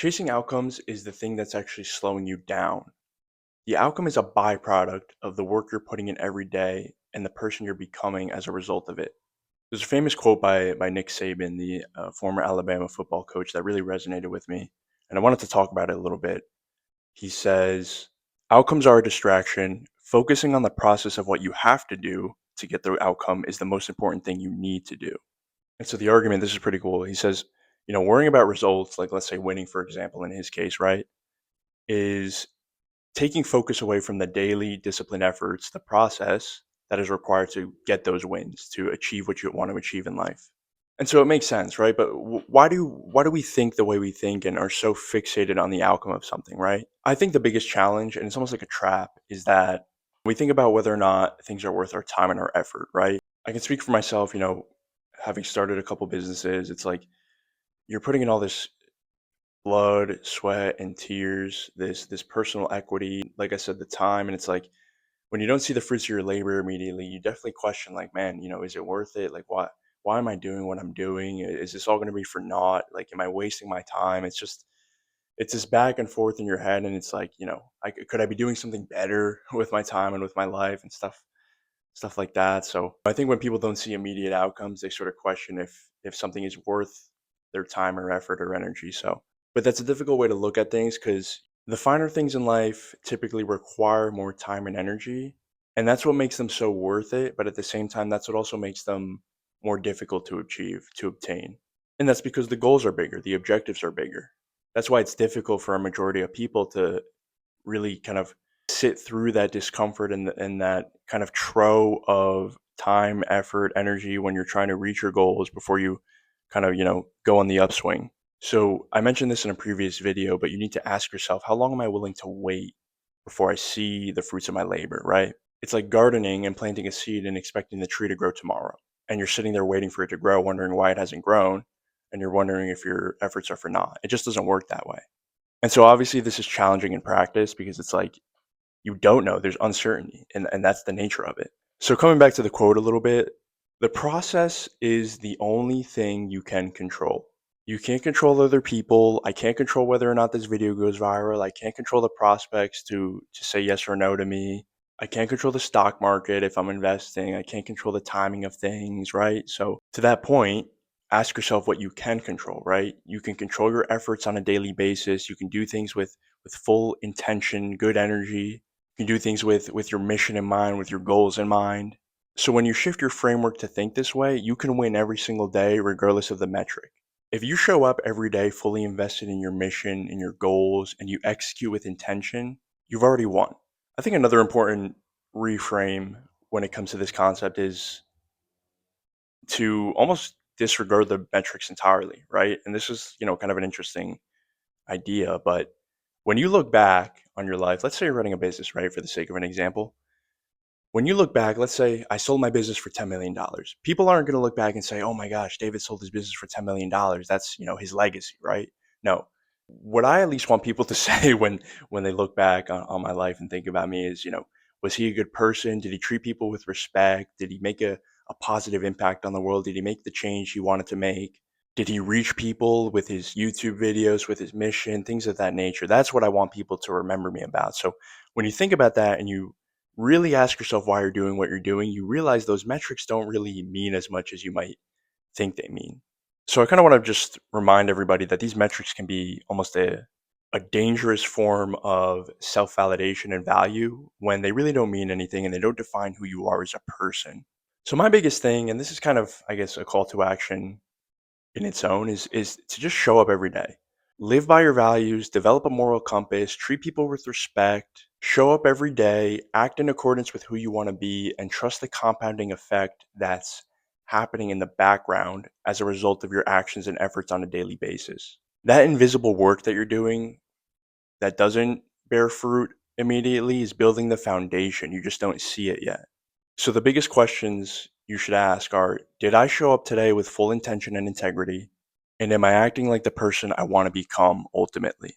Chasing outcomes is the thing that's actually slowing you down. The outcome is a byproduct of the work you're putting in every day and the person you're becoming as a result of it. There's a famous quote by Nick Saban, the former Alabama football coach, that really resonated with me. And I wanted to talk about it a little bit. He says, outcomes are a distraction. Focusing on the process of what you have to do to get the outcome is the most important thing you need to do. And so the argument, this is pretty cool. He says, worrying about results, like let's say winning, for example, in his case, right, is taking focus away from the daily disciplined efforts, the process that is required to get those wins, to achieve what you want to achieve in life. And so it makes sense, right? But why do we think the way we think and are so fixated on the outcome of something, right? I think the biggest challenge, and it's almost like a trap, is that we think about whether or not things are worth our time and our effort, right? I can speak for myself, having started a couple businesses, it's like you're putting in all this blood, sweat, and tears, this personal equity, like I said, the time, and it's like when you don't see the fruits of your labor immediately, you definitely question, like, man, is it worth it? Like, why am I doing what I'm doing? Is this all going to be for naught? Like, am I wasting my time? It's this back and forth in your head, and it's like, could I be doing something better with my time and with my life and stuff like that. So I think when people don't see immediate outcomes, they sort of question if something is worth their time or effort or energy. So, but that's a difficult way to look at things because the finer things in life typically require more time and energy, and that's what makes them so worth it. But at the same time, that's what also makes them more difficult to achieve, to obtain. And that's because the goals are bigger, the objectives are bigger. That's why it's difficult for a majority of people to really kind of sit through that discomfort and that kind of trough of time, effort, energy when you're trying to reach your goals before you kind of, go on the upswing. So I mentioned this in a previous video, but you need to ask yourself, how long am I willing to wait before I see the fruits of my labor, right? It's like gardening and planting a seed and expecting the tree to grow tomorrow. And you're sitting there waiting for it to grow, wondering why it hasn't grown. And you're wondering if your efforts are for naught. It just doesn't work that way. And so obviously this is challenging in practice because it's like you don't know, there's uncertainty, and that's the nature of it. So coming back to the quote a little bit, the process is the only thing you can control. You can't control other people. I can't control whether or not this video goes viral. I can't control the prospects to say yes or no to me. I can't control the stock market if I'm investing. I can't control the timing of things, right? So to that point, ask yourself what you can control, right? You can control your efforts on a daily basis. You can do things with full intention, good energy. You can do things with your mission in mind, with your goals in mind. So when you shift your framework to think this way, you can win every single day regardless of the metric. If you show up every day fully invested in your mission, in your goals, and you execute with intention, you've already won. I think another important reframe when it comes to this concept is to almost disregard the metrics entirely, right? And this is, kind of an interesting idea, but when you look back on your life, let's say you're running a business, right? For the sake of an example, when you look back, let's say I sold my business for $10 million. People aren't going to look back and say, oh my gosh, David sold his business for $10 million. That's, his legacy, right? No. What I at least want people to say when they look back on my life and think about me is, was he a good person? Did he treat people with respect? Did he make a positive impact on the world? Did he make the change he wanted to make? Did he reach people with his YouTube videos, with his mission, things of that nature? That's what I want people to remember me about. So when you think about that and you really ask yourself why you're doing what you're doing, you realize those metrics don't really mean as much as you might think they mean. So I kind of want to just remind everybody that these metrics can be almost a dangerous form of self validation and value when they really don't mean anything and they don't define who you are as a person. So my biggest thing, and this is kind of, I guess, a call to action in its own, is to just show up every day. Live by your values, develop a moral compass, treat people with respect, show up every day, act in accordance with who you want to be, and trust the compounding effect that's happening in the background as a result of your actions and efforts on a daily basis. That invisible work that you're doing that doesn't bear fruit immediately is building the foundation. You just don't see it yet. So the biggest questions you should ask are, did I show up today with full intention and integrity? And am I acting like the person I want to become ultimately?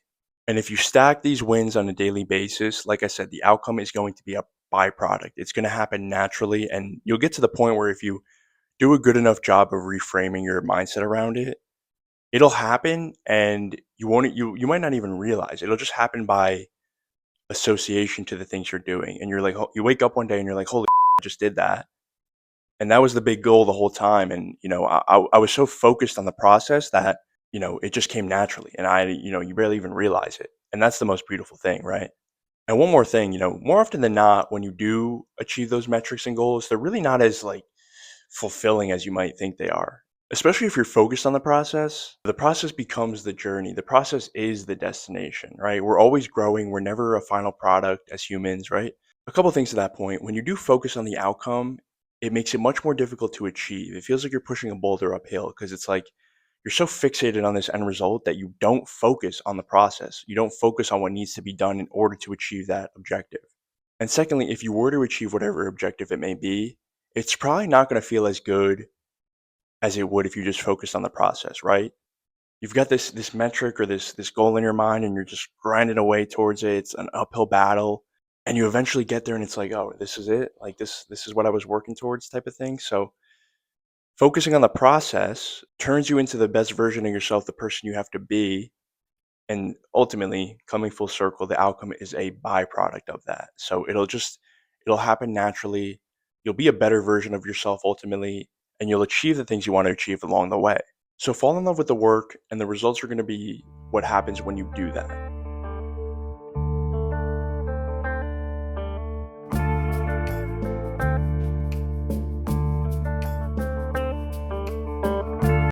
And if you stack these wins on a daily basis, like I said, the outcome is going to be a byproduct. It's going to happen naturally. And you'll get to the point where if you do a good enough job of reframing your mindset around it, It'll happen and you might not even realize it. It'll just happen by association to the things you're doing. And you're like, you wake up one day and you're like, holy, I just did that. And that was the big goal the whole time. And, I was so focused on the process that, it just came naturally. And you barely even realize it. And that's the most beautiful thing, right? And one more thing, more often than not, when you do achieve those metrics and goals, they're really not as like fulfilling as you might think they are. Especially if you're focused on the process becomes the journey. The process is the destination, right? We're always growing. We're never a final product as humans, right? A couple things to that point. When you do focus on the outcome, it makes it much more difficult to achieve. It feels like you're pushing a boulder uphill because it's like you're so fixated on this end result that you don't focus on the process. You don't focus on what needs to be done in order to achieve that objective. And secondly, if you were to achieve whatever objective it may be, it's probably not going to feel as good as it would if you just focused on the process, right? You've got this metric or this goal in your mind and you're just grinding away towards it. It's an uphill battle and you eventually get there and it's like, oh, this is it. Like this is what I was working towards type of thing. So focusing on the process turns you into the best version of yourself, the person you have to be. And ultimately, coming full circle, the outcome is a byproduct of that. So it'll happen naturally. You'll be a better version of yourself ultimately, and you'll achieve the things you want to achieve along the way. So fall in love with the work, and the results are going to be what happens when you do that.